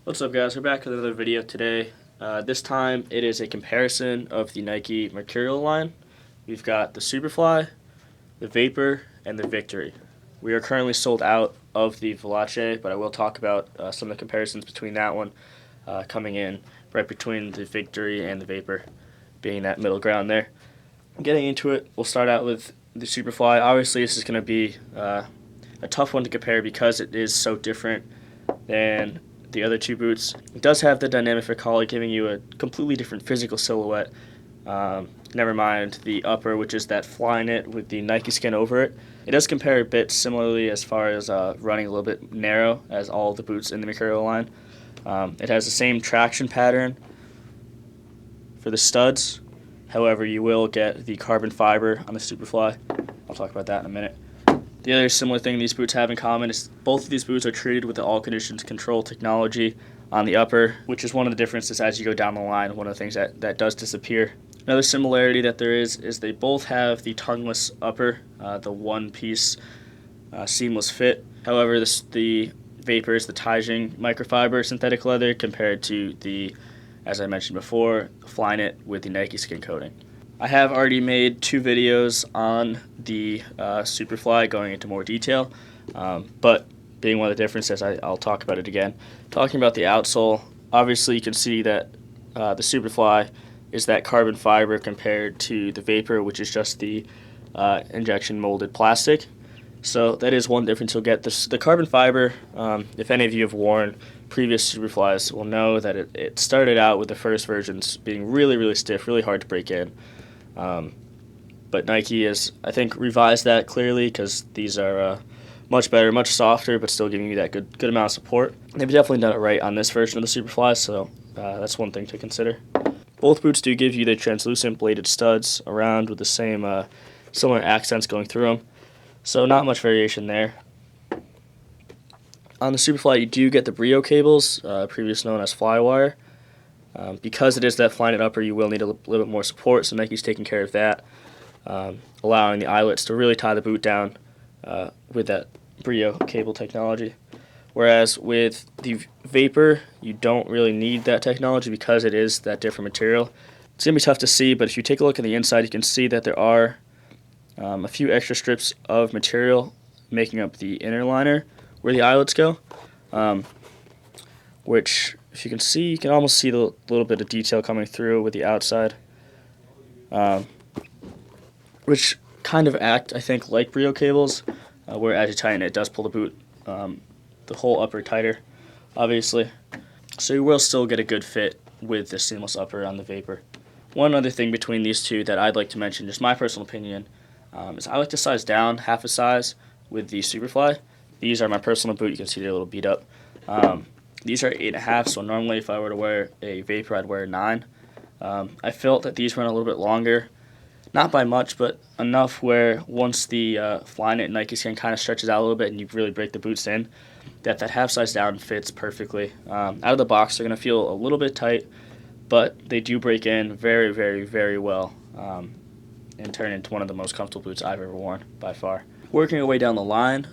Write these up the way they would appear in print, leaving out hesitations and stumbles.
What's up, guys? We're back with another video today. This time it is a comparison of the Nike Mercurial line. We've got the Superfly, the Vapor, and the Victory. We are currently sold out of the Veloce, but I will talk about some of the comparisons between that one coming in right between the Victory and the Vapor, being that middle ground there. Getting into it, we'll start out with the Superfly. Obviously, this is going to be a tough one to compare because it is so different than the other two boots. It does have the dynamic Vicali, giving you a completely different physical silhouette. Never mind the upper, which is that fly knit with the Nike skin over it. It does compare a bit similarly as far as running a little bit narrow as all the boots in the Mercurial line. It has the same traction pattern for the studs. However, you will get the carbon fiber on the Superfly. I'll talk about that in a minute. The other similar thing these boots have in common is both of these boots are treated with the all conditions control technology on the upper, which is one of the differences as you go down the line, one of the things that does disappear. Another similarity that there is they both have the tongueless upper, the one-piece seamless fit. However, the Vapor is the Taijing microfiber synthetic leather compared to the, as I mentioned before, Flyknit with the Nike skin coating. I have already made 2 videos on the Superfly going into more detail, but being one of the differences, I'll talk about it again. Talking about the outsole, obviously you can see that the Superfly is that carbon fiber compared to the Vapor, which is just the injection molded plastic. So that is one difference you'll get. The carbon fiber, if any of you have worn previous Superflies, will know that it started out with the first versions being really, really stiff, really hard to break in. But Nike has, I think, revised that clearly because these are much better, much softer, but still giving you that good amount of support. They've definitely done it right on this version of the Superfly, so that's one thing to consider. Both boots do give you the translucent bladed studs around with the same similar accents going through them, so not much variation there. On the Superfly, you do get the Brio cables, previously known as Flywire. Because it is that Flyknit upper, you will need a little bit more support, so Nike's taking care of that, allowing the eyelets to really tie the boot down with that Brio cable technology. Whereas with the Vapor, you don't really need that technology because it is that different material. It's going to be tough to see, but if you take a look at the inside, you can see that there are a few extra strips of material making up the inner liner where the eyelets go, which, if you can see, you can almost see the little bit of detail coming through with the outside, which kind of act, I think, like Brio cables, where as you tighten it, it does pull the boot, the whole upper tighter, obviously. So you will still get a good fit with the seamless upper on the Vapor. One other thing between these two that I'd like to mention, just my personal opinion, is I like to size down half a size with the Superfly. These are my personal boot. You can see they're a little beat up. These are 8.5, so normally if I were to wear a Vapor, I'd wear a 9. I felt that these run a little bit longer, not by much, but enough where once the Flyknit Nike skin kind of stretches out a little bit and you really break the boots in, that half size down fits perfectly. Out of the box, they're going to feel a little bit tight, but they do break in very, very, very well and turn into one of the most comfortable boots I've ever worn by far. Working our way down the line,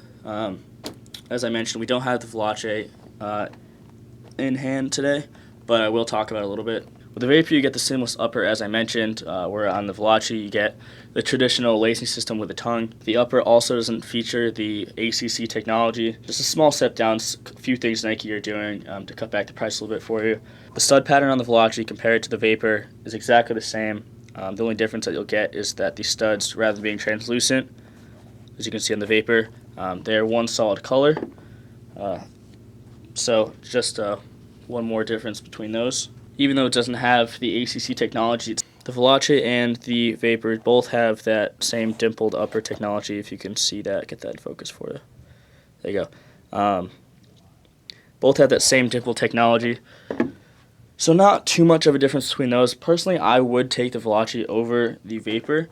as I mentioned, we don't have the Veloce in hand today, but I will talk about it a little bit. With the Vapor, you get the seamless upper, as I mentioned, where on the Veloce you get the traditional lacing system with the tongue. The upper also doesn't feature the ACC technology. Just a small step down, a few things Nike are doing to cut back the price a little bit for you. The stud pattern on the Veloce compared to the Vapor is exactly the same. The only difference that you'll get is that the studs, rather than being translucent, as you can see on the Vapor, they're one solid color. So just one more difference between those. Even though it doesn't have the ACC technology, the Veloce and the Vapor both have that same dimpled upper technology. If you can see that, get that in focus for you. There you go. Both have that same dimpled technology. So not too much of a difference between those. Personally, I would take the Veloce over the Vapor,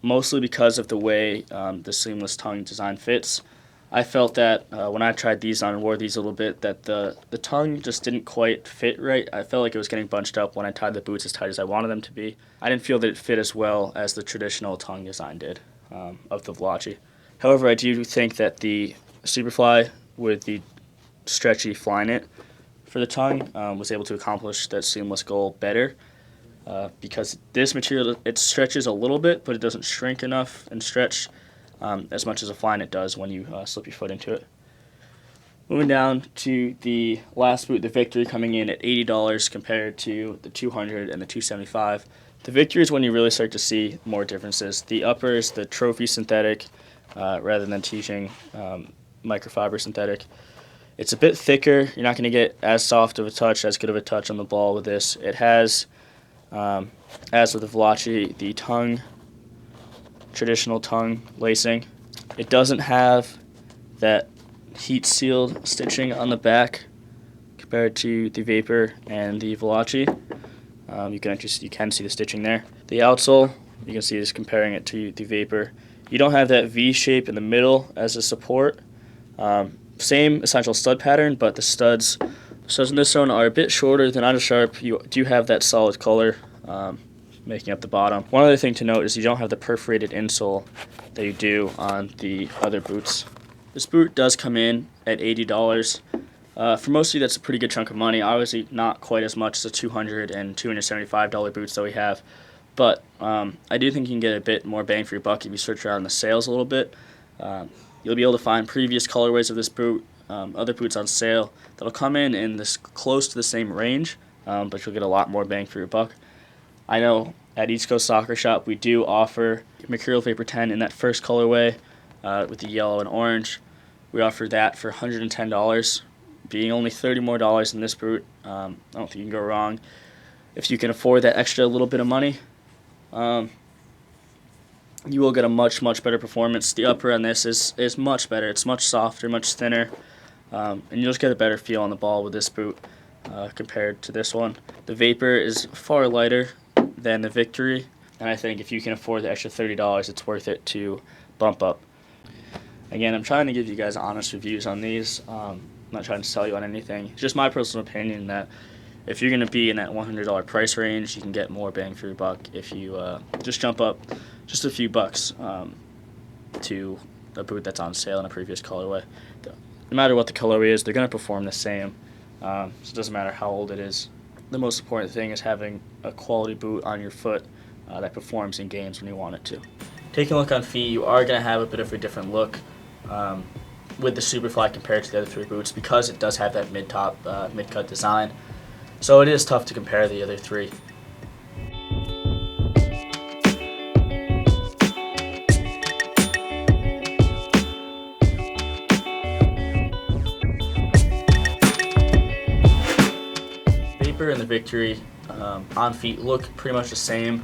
mostly because of the way the seamless tongue design fits. I felt that when I tried these on and wore these a little bit, that the tongue just didn't quite fit right. I felt like it was getting bunched up when I tied the boots as tight as I wanted them to be. I didn't feel that it fit as well as the traditional tongue design did of the Veloce. However, I do think that the Superfly with the stretchy Flyknit for the tongue was able to accomplish that seamless goal better because this material, it stretches a little bit, but it doesn't shrink enough and stretch as much as a Flyknit does when you slip your foot into it. Moving down to the last boot, the Victory, coming in at $80 compared to the $200 and the $275. The Victory is when you really start to see more differences. The upper is the trophy synthetic rather than teaching microfiber synthetic. It's a bit thicker. You're not going to get as soft of a touch, as good of a touch on the ball with this. It has, as with the Veloci, the traditional tongue lacing. It doesn't have that heat sealed stitching on the back compared to the Vapor and the Veloci. You can see the stitching there. The outsole, you can see is comparing it to the Vapor. You don't have that V shape in the middle as a support. Same essential stud pattern, but the studs in this one are a bit shorter. They're not as sharp. You do have that solid color making up the bottom. One other thing to note is you don't have the perforated insole that you do on the other boots. This boot does come in at $80. For most of you, that's a pretty good chunk of money. Obviously, not quite as much as the $200 and $275 boots that we have, but I do think you can get a bit more bang for your buck if you search around the sales a little bit. You'll be able to find previous colorways of this boot, other boots on sale that'll come in this close to the same range, but you'll get a lot more bang for your buck. I know at East Coast Soccer Shop we do offer Mercurial Vapor 10 in that first colorway with the yellow and orange. We offer that for $110, being only $30 more than this boot. I don't think you can go wrong. If you can afford that extra little bit of money, you will get a much better performance. The upper on this is much better. It's much softer, much thinner, and you'll just get a better feel on the ball with this boot compared to this one. The Vapor is far lighter than the Victory, and I think if you can afford the extra $30, it's worth it to bump up. Again, I'm trying to give you guys honest reviews on these. I'm not trying to sell you on anything. It's just my personal opinion that if you're going to be in that $100 price range, you can get more bang for your buck if you just jump up just a few bucks to a boot that's on sale in a previous colorway. No matter what the colorway is, they're going to perform the same, so it doesn't matter how old it is. The most important thing is having a quality boot on your foot that performs in games when you want it to. Taking a look on feet, you are going to have a bit of a different look with the Superfly compared to the other three boots because it does have that mid-cut design. So it is tough to compare the other three. Vapor and the Victory on feet look pretty much the same.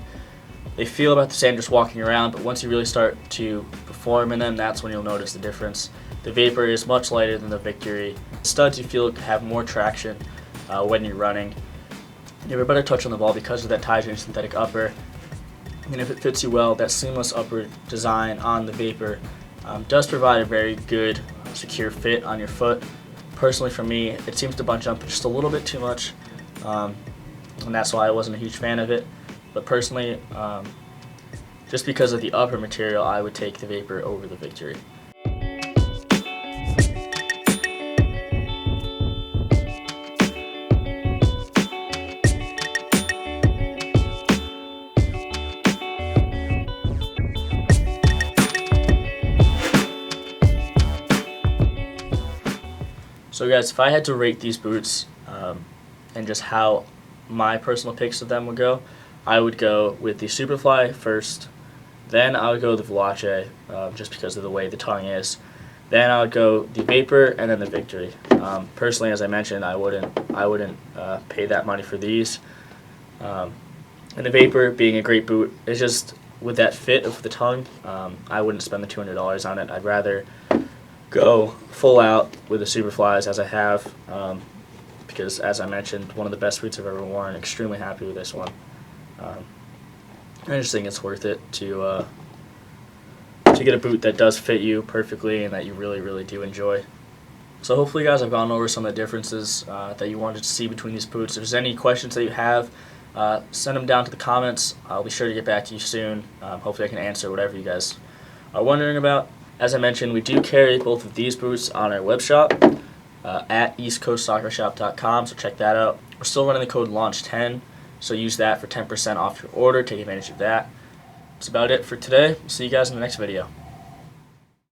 They feel about the same just walking around, but once you really start to perform in them, that's when you'll notice the difference. The Vapor is much lighter than the Victory. Studs you feel have more traction when you're running. You have a better touch on the ball because of that tie-joint synthetic upper. And if it fits you well, that seamless upper design on the Vapor does provide a very good, secure fit on your foot. Personally for me, it seems to bunch up just a little bit too much, and that's why I wasn't a huge fan of it. But personally, just because of the upper material, I would take the Vapor over the Victory. So guys, if I had to rate these boots and just how my personal picks of them would go, I would go with the Superfly first, then I would go with the Veloci just because of the way the tongue is. Then I would go the Vapor and then the Victory. Personally, as I mentioned, I wouldn't pay that money for these. And the Vapor being a great boot, it's just with that fit of the tongue, I wouldn't spend the $200 on it. I'd rather go full out with the Superflies as I have, because as I mentioned, one of the best boots I've ever worn. Extremely happy with this one. I just think it's worth it to get a boot that does fit you perfectly and that you really do enjoy. So hopefully, guys, I've gone over some of the differences that you wanted to see between these boots. If there's any questions that you have, send them down to the comments. I'll be sure to get back to you soon. Hopefully I can answer whatever you guys are wondering about. As I mentioned, we do carry both of these boots on our web shop. at eastcoastsoccershop.com, so check that out. We're still running the code LAUNCH10, so use that for 10% off your order. Take advantage of that. That's about it for today. See you guys in the next video.